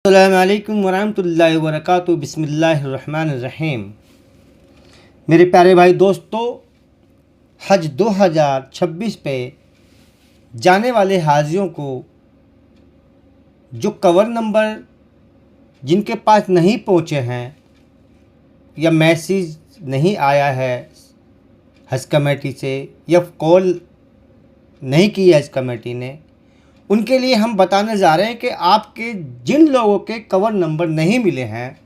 अस्सलामुअलैकुम वरहमतुल्लाहि वबरकातुहू। बिस्मिल्लाहिर्रहमानिर्रहीम। मेरे प्यारे भाई दोस्तों, हज 2026 पे जाने वाले हाजियों को जो कवर नंबर जिनके पास नहीं पहुँचे हैं या मैसेज नहीं आया है हज कमेटी से या कॉल नहीं की है हज कमेटी ने, उनके लिए हम बताने जा रहे हैं कि आपके जिन लोगों के कवर नंबर नहीं मिले हैं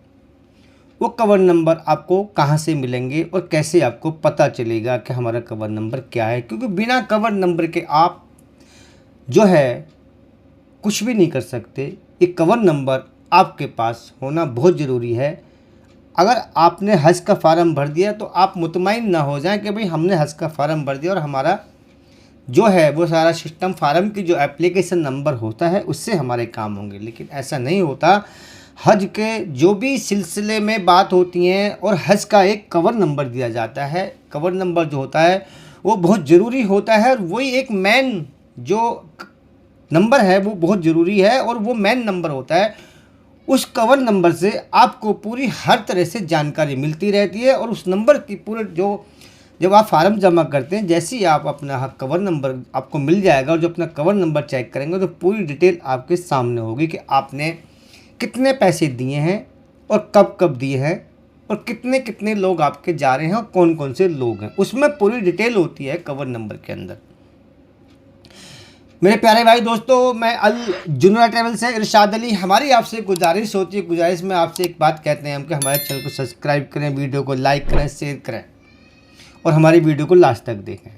वो कवर नंबर आपको कहां से मिलेंगे और कैसे आपको पता चलेगा कि हमारा कवर नंबर क्या है। क्योंकि बिना कवर नंबर के आप जो है कुछ भी नहीं कर सकते। ये कवर नंबर आपके पास होना बहुत ज़रूरी है। अगर आपने हज का फार्म भर दिया तो आप मुतमईन ना हो जाएं कि भाई हमने हज का फार्म भर दिया और हमारा जो है वो सारा सिस्टम फार्म की जो एप्लीकेशन नंबर होता है उससे हमारे काम होंगे, लेकिन ऐसा नहीं होता। हज के जो भी सिलसिले में बात होती हैं और हज का एक कवर नंबर दिया जाता है। कवर नंबर जो होता है वो बहुत ज़रूरी होता है और वही एक मेन जो नंबर है वो बहुत ज़रूरी है और वो मेन नंबर होता है। उस कवर नंबर से आपको पूरी हर तरह से जानकारी मिलती रहती है और उस नंबर की पूरे जो जब आप फार्म जमा करते हैं, जैसे ही आप अपना कवर नंबर आपको मिल जाएगा और जो अपना कवर नंबर चेक करेंगे तो पूरी डिटेल आपके सामने होगी कि आपने कितने पैसे दिए हैं और कब कब दिए हैं और कितने कितने लोग आपके जा रहे हैं और कौन कौन से लोग हैं। उसमें पूरी डिटेल होती है कवर नंबर के अंदर। मेरे प्यारे भाई दोस्तों, मैं अल जुनरा ट्रैवल से इरशाद अली। हमारी आपसे गुजारिश होती है, गुजारिश में आपसे एक बात कहते हैं हम कि हमारे चैनल को सब्सक्राइब करें, वीडियो को लाइक करें, शेयर करें और हमारी वीडियो को लास्ट तक देखें।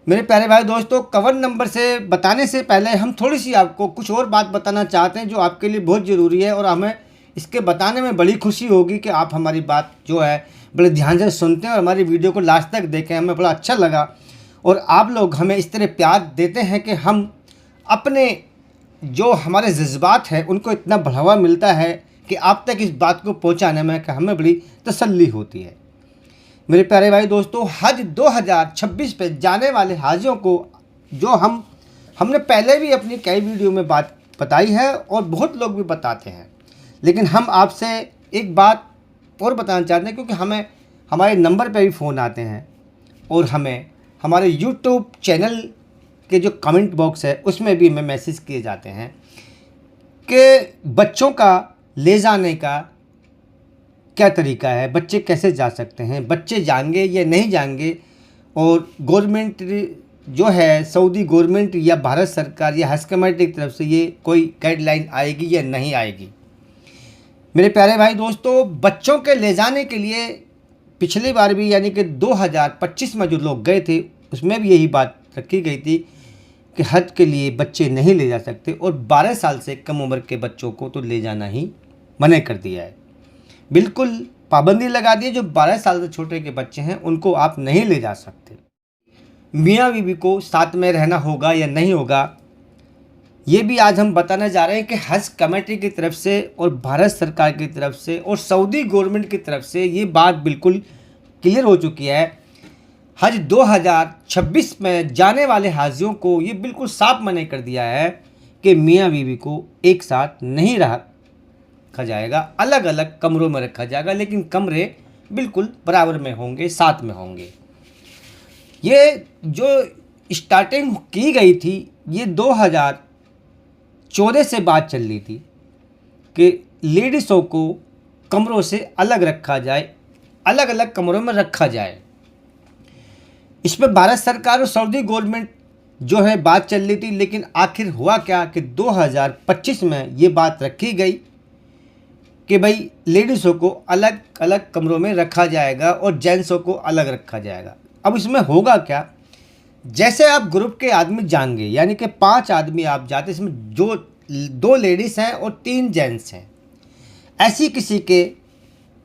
मेरे प्यारे भाई दोस्तों, कवर नंबर से बताने से पहले हम थोड़ी सी आपको कुछ और बात बताना चाहते हैं जो आपके लिए बहुत ज़रूरी है और हमें इसके बताने में बड़ी खुशी होगी कि आप हमारी बात जो है बड़े ध्यान से सुनते हैं और हमारी वीडियो को लास्ट तक देखें। हमें बड़ा अच्छा लगा और आप लोग हमें इस तरह प्यार देते हैं कि हम अपने जो हमारे जज्बात हैं उनको इतना बढ़ावा मिलता है कि आप तक इस बात को पहुँचाने में कि हमें बड़ी तसल्ली होती है। मेरे प्यारे भाई दोस्तों, हज 2026 पे जाने वाले हाजियों को जो हमने पहले भी अपनी कई वीडियो में बात बताई है और बहुत लोग भी बताते हैं, लेकिन हम आपसे एक बात और बताना चाहते हैं क्योंकि हमें हमारे नंबर पे भी फ़ोन आते हैं और हमें हमारे यूट्यूब चैनल के जो कमेंट बॉक्स है उसमें भी हमें मैसेज किए जाते हैं कि बच्चों का ले जाने का क्या तरीका है, बच्चे कैसे जा सकते हैं, बच्चे जाएंगे या नहीं जाएंगे, और गवर्नमेंट जो है सऊदी गवर्नमेंट या भारत सरकार या हज कमेटी की तरफ से ये कोई गाइडलाइन आएगी या नहीं आएगी। मेरे प्यारे भाई दोस्तों, बच्चों के ले जाने के लिए पिछली बार भी यानी कि 2025 में जो लोग गए थे उसमें भी यही बात रखी गई थी कि हज के लिए बच्चे नहीं ले जा सकते और 12 साल से कम उम्र के बच्चों को तो ले जाना ही मना कर दिया है। बिल्कुल पाबंदी लगा दी है, जो 12 साल से छोटे के बच्चे हैं उनको आप नहीं ले जा सकते। मियाँ बीवी को साथ में रहना होगा या नहीं होगा, ये भी आज हम बताने जा रहे हैं कि हज कमेटी की तरफ से और भारत सरकार की तरफ से और सऊदी गवर्नमेंट की तरफ से ये बात बिल्कुल क्लियर हो चुकी है। हज 2026 में जाने वाले हाजियों को ये बिल्कुल साफ मना कर दिया है कि मियाँ बीवी को एक साथ नहीं रखा जाएगा, अलग अलग कमरों में रखा जाएगा, लेकिन कमरे बिल्कुल बराबर में होंगे, साथ में होंगे। ये जो स्टार्टिंग की गई थी ये 2014 से बात चल रही थी कि लेडीज़ों को कमरों से अलग रखा जाए, अलग अलग कमरों में रखा जाए। इस पर भारत सरकार और सऊदी गवर्नमेंट जो है बात चल रही थी, लेकिन आखिर हुआ क्या कि 2025 में ये बात रखी गई कि भाई लेडीज़ों को अलग अलग कमरों में रखा जाएगा और जेंट्सों को अलग रखा जाएगा। अब इसमें होगा क्या, जैसे आप ग्रुप के आदमी जाएंगे यानी कि 5 आदमी आप जाते, इसमें जो 2 लेडीज़ हैं और 3 जेंट्स हैं, ऐसी किसी के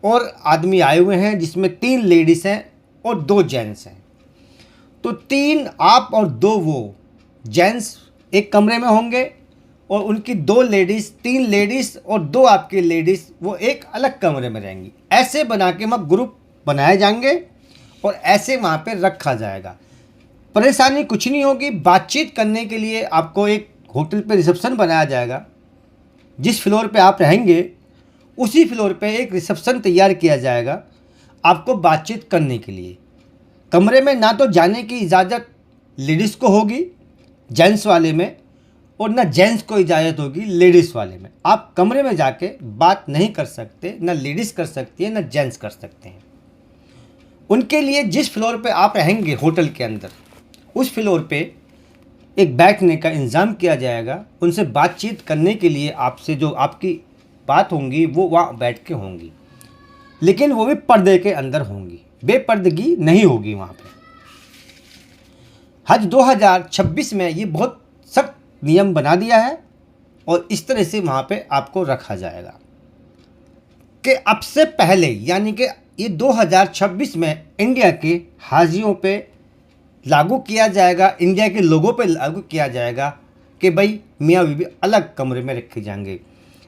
और आदमी आए हुए हैं जिसमें 3 लेडीज़ हैं और 2 जेंट्स हैं, तो 3 आप और 2 वो जेंट्स एक कमरे में होंगे और उनकी 2 लेडीज़, 3 लेडीज़ और 2 आपकी लेडीज़ वो एक अलग कमरे में रहेंगी। ऐसे बना के वहाँ ग्रुप बनाए जाएंगे और ऐसे वहाँ पे रखा जाएगा। परेशानी कुछ नहीं होगी। बातचीत करने के लिए आपको एक होटल पे रिसेप्शन बनाया जाएगा जिस फ्लोर पे आप रहेंगे उसी फ्लोर पे एक रिसेप्शन तैयार किया जाएगा आपको बातचीत करने के लिए। कमरे में ना तो जाने की इजाज़त लेडीज़ को होगी जेंट्स वाले में, और ना जेंट्स को इजाज़त होगी लेडीज़ वाले में। आप कमरे में जाके बात नहीं कर सकते, ना लेडीज़ कर सकती है ना जेंट्स कर सकते हैं। उनके लिए जिस फ्लोर पे आप रहेंगे होटल के अंदर, उस फ्लोर पे एक बैठने का इंतज़ाम किया जाएगा। उनसे बातचीत करने के लिए आपसे जो आपकी बात होंगी वो वहाँ बैठ के होंगी, लेकिन वो भी पर्दे के अंदर होंगी, बेपर्दगी नहीं होगी वहाँ पे। हज 2026 में ये बहुत सख्त नियम बना दिया है और इस तरह से वहाँ पे आपको रखा जाएगा कि अब से पहले, यानी कि ये 2026 में इंडिया के हाजियों पे लागू किया जाएगा, इंडिया के लोगों पे लागू किया जाएगा कि भाई मियाँ बीवी अलग कमरे में रखे जाएंगे।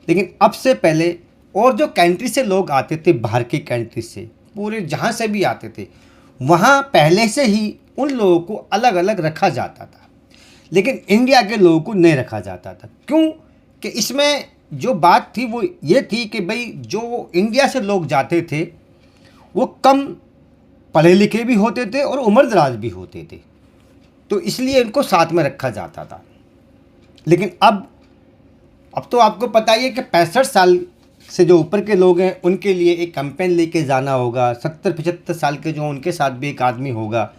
लेकिन अब से पहले और जो कंट्री से लोग आते थे, बाहर की कंट्री से, पूरे जहाँ से भी आते थे, वहाँ पहले से ही उन लोगों को अलग अलग रखा जाता था, लेकिन इंडिया के लोगों को नहीं रखा जाता था। क्यों? कि इसमें जो बात थी वो ये थी कि भाई जो इंडिया से लोग जाते थे वो कम पढ़े लिखे भी होते थे और उम्रदराज भी होते थे, तो इसलिए इनको साथ में रखा जाता था। लेकिन अब तो आपको पता ही है कि 65 साल से जो ऊपर के लोग हैं उनके लिए एक कैंपेन लेके जाना होगा। 70-75 साल के जो उनके साथ भी एक आदमी होगा।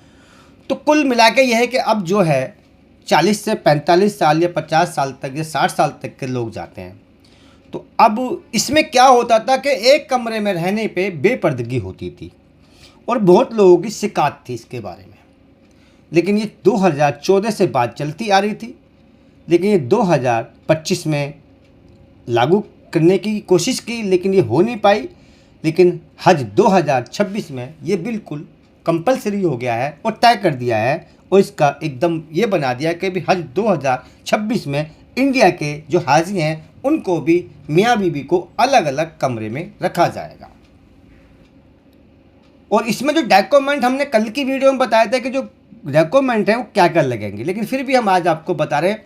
तो कुल मिला के यह है कि अब जो है 40 से 45 साल या 50 साल तक या 60 साल तक के लोग जाते हैं। तो अब इसमें क्या होता था कि एक कमरे में रहने पे बेपर्दगी होती थी और बहुत लोगों की शिकायत थी इसके बारे में। लेकिन ये 2014 से बात चलती आ रही थी, लेकिन ये 2025 में लागू करने की कोशिश की, लेकिन ये हो नहीं पाई। लेकिन हज 2026 में ये बिल्कुल कंपलसरी हो गया है और तय कर दिया है, और इसका एकदम ये बना दिया कि भी हज 2026 में इंडिया के जो हाजी हैं उनको भी मियाँ बीवी को अलग अलग कमरे में रखा जाएगा। और इसमें जो डॉक्यूमेंट हमने कल की वीडियो में बताया था कि जो डॉक्यूमेंट हैं वो क्या क्या लगेंगे, लेकिन फिर भी हम आज आपको बता रहे हैं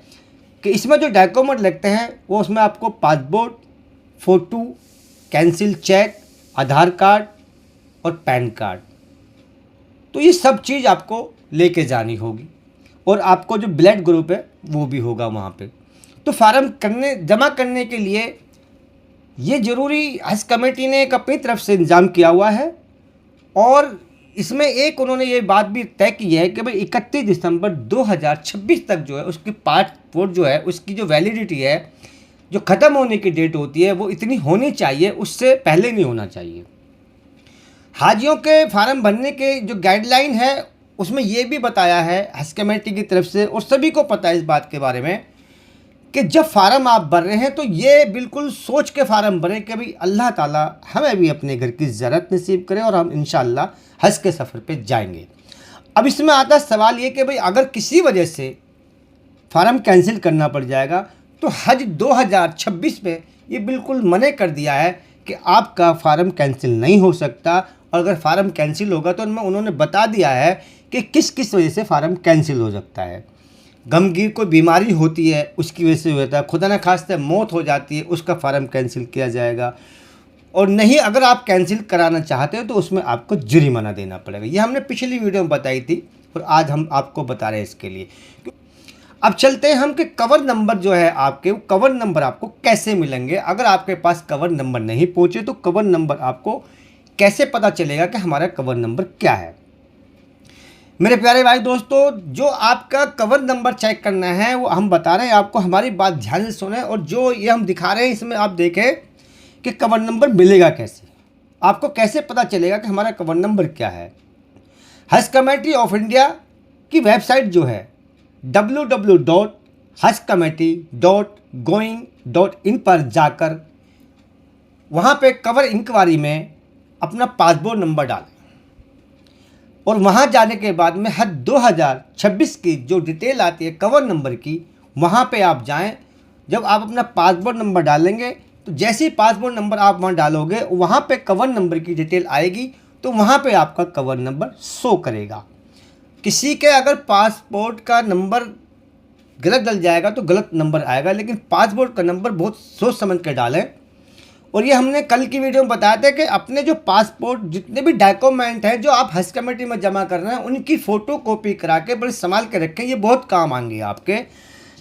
कि इसमें जो डॉक्यूमेंट लगते हैं वो उसमें आपको पासपोर्ट, फ़ोटो, कैंसिल चेक, आधार कार्ड और पैन कार्ड, तो ये सब चीज़ आपको लेके जानी होगी। और आपको जो ब्लड ग्रुप है वो भी होगा वहाँ पे। तो फार्म जमा करने के लिए ये ज़रूरी हज कमेटी ने एक अपनी तरफ से इंतज़ाम किया हुआ है। और इसमें एक उन्होंने ये बात भी तय की है कि भाई 31 दिसंबर 2026 तक जो है उसकी पासपोर्ट जो है उसकी जो वैलिडिटी है, जो ख़त्म होने की डेट होती है, वो इतनी होनी चाहिए, उससे पहले नहीं होना चाहिए। हाजियों के फार्म भरने के जो गाइडलाइन है उसमें ये भी बताया है हज कमेटी की तरफ से, और सभी को पता है इस बात के बारे में कि जब फार्म आप भर रहे हैं तो ये बिल्कुल सोच के फार्म भरें कि भाई अल्लाह ताला हमें भी अपने घर की ज़ियारत नसीब करे और हम इंशाअल्लाह हज के सफ़र पे जाएंगे। अब इसमें आता सवाल ये कि भाई अगर किसी वजह से फार्म कैंसिल करना पड़ जाएगा तो हज 2026 में ये बिल्कुल मना कर दिया है कि आपका फार्म कैंसिल नहीं हो सकता। और अगर फार्म कैंसिल होगा तो उनमें उन्होंने बता दिया है कि किस किस वजह से फार्म कैंसिल हो सकता है। गमगीन कोई बीमारी होती है उसकी वजह से होता है, खुदा न खास्ते मौत हो जाती है उसका फार्म कैंसिल किया जाएगा। और नहीं, अगर आप कैंसिल कराना चाहते हो तो उसमें आपको जुर्माना देना पड़ेगा। ये हमने पिछली वीडियो में बताई थी और आज हम आपको बता रहे हैं इसके लिए। अब चलते हैं हम कि कवर नंबर जो है आपके, वो कवर नंबर आपको कैसे मिलेंगे। अगर आपके पास कवर नंबर नहीं पहुँचे तो कवर नंबर आपको कैसे पता चलेगा कि हमारा कवर नंबर क्या है। मेरे प्यारे भाई दोस्तों, जो आपका कवर नंबर चेक करना है वो हम बता रहे हैं आपको, हमारी बात ध्यान से सुने। और जो ये हम दिखा रहे हैं इसमें आप देखें कि कवर नंबर मिलेगा कैसे, आपको कैसे पता चलेगा कि हमारा कवर नंबर क्या है। हज कमेटी ऑफ इंडिया की वेबसाइट जो है www.hajcommittee.going.in पर जाकर वहाँ पे कवर इंक्वायरी में अपना पासपोर्ट नंबर डालें और वहाँ जाने के बाद में हज 2026 की जो डिटेल आती है कवर नंबर की, वहाँ पे आप जाएं। जब आप अपना पासपोर्ट नंबर डालेंगे तो जैसे ही पासपोर्ट नंबर आप वहाँ डालोगे वहाँ पे कवर नंबर की डिटेल आएगी, तो वहाँ पे आपका कवर नंबर शो करेगा। किसी के अगर पासपोर्ट का नंबर गलत डल जाएगा तो गलत नंबर आएगा, लेकिन पासपोर्ट का नंबर बहुत सोच समझ कर डालें। और ये हमने कल की वीडियो में बताया था कि अपने जो पासपोर्ट जितने भी डॉक्यूमेंट हैं जो आप हज कमेटी में जमा कर रहे हैं उनकी फ़ोटो कॉपी करा के बड़े संभाल के रखें, ये बहुत काम आएंगे आपके।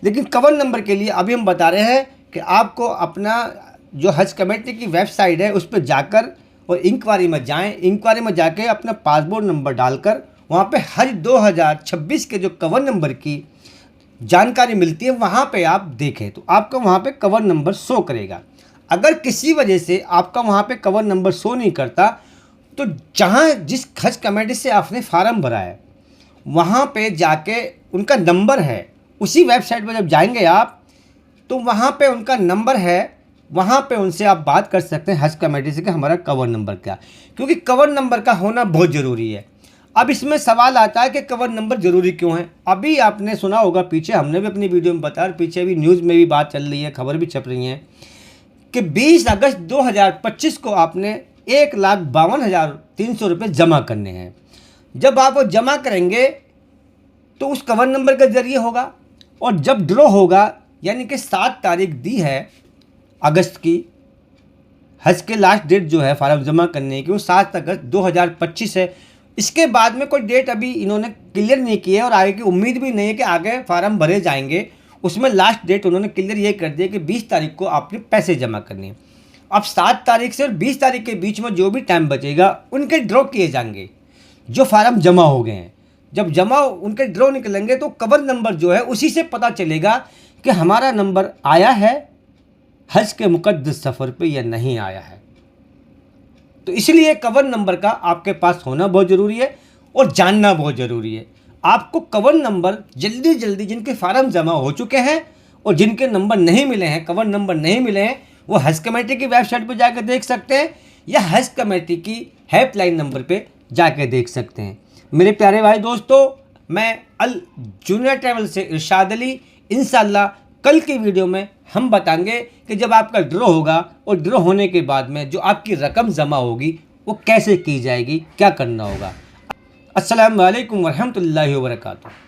लेकिन कवर नंबर के लिए अभी हम बता रहे हैं कि आपको अपना जो हज कमेटी की वेबसाइट है उस पर जाकर और इंक्वायरी में जाएं, इंक्वायरी में जाके अपना पासपोर्ट नंबर डालकर वहाँ पे हज 2026 के जो कवर नंबर की जानकारी मिलती है वहाँ पे आप देखें तो आपका वहाँ पे कवर नंबर शो करेगा। अगर किसी वजह से आपका वहाँ पे कवर नंबर शो नहीं करता तो जहाँ जिस हज कमेटी से आपने फार्म भरा है वहाँ पे जाके उनका नंबर है, उसी वेबसाइट पर जब जाएंगे आप तो वहाँ पे उनका नंबर है, वहाँ पे उनसे आप बात कर सकते हैं हज कमेटी से कि हमारा कवर नंबर क्या, क्योंकि कवर नंबर का होना बहुत ज़रूरी है। अब इसमें सवाल आता है कि कवर नंबर ज़रूरी क्यों है। अभी आपने सुना होगा, पीछे हमने भी अपनी वीडियो में बताया, पीछे भी न्यूज़ में भी बात चल रही है, खबर भी छप रही है कि 20 अगस्त 2025 को आपने 1,52,300 रुपये जमा करने हैं। जब आप वो जमा करेंगे तो उस कवर नंबर के ज़रिए होगा, और जब ड्रॉ होगा यानी कि 7 तारीख दी है अगस्त की, हज के लास्ट डेट जो है फार्म जमा करने की वो 7 अगस्त 2025 है। इसके बाद में कोई डेट अभी इन्होंने क्लियर नहीं की है और आगे की उम्मीद भी नहीं है कि आगे फार्म भरे जाएंगे। उसमें लास्ट डेट उन्होंने क्लियर ये कर दिया कि 20 तारीख को आपने पैसे जमा करने हैं। अब 7 तारीख से और 20 तारीख के बीच में जो भी टाइम बचेगा उनके ड्रॉ किए जाएंगे जो फार्म जमा हो गए हैं। जब जमा उनके ड्रॉ निकलेंगे तो कवर नंबर जो है उसी से पता चलेगा कि हमारा नंबर आया है हज के मुक़द्दस सफ़र पे या नहीं आया है। तो इसलिए कवर नंबर का आपके पास होना बहुत ज़रूरी है और जानना बहुत ज़रूरी है। आपको कवर नंबर जल्दी जल्दी जिनके फार्म जमा हो चुके हैं और जिनके नंबर नहीं मिले हैं, कवर नंबर नहीं मिले हैं, वो हज कमेटी की वेबसाइट पर जाकर देख सकते हैं या हज कमेटी की हेल्पलाइन नंबर पे जाकर देख सकते हैं। मेरे प्यारे भाई दोस्तों, मैं अल जूनियर ट्रैवल से इरशाद अली, इंशाल्लाह कल की वीडियो में हम बताएंगे कि जब आपका ड्रॉ होगा और ड्रॉ होने के बाद में जो आपकी रकम जमा होगी वो कैसे की जाएगी, क्या करना होगा। अस्सलाम वालेकुम वरहमतुल्लाहि वबरकातुहू।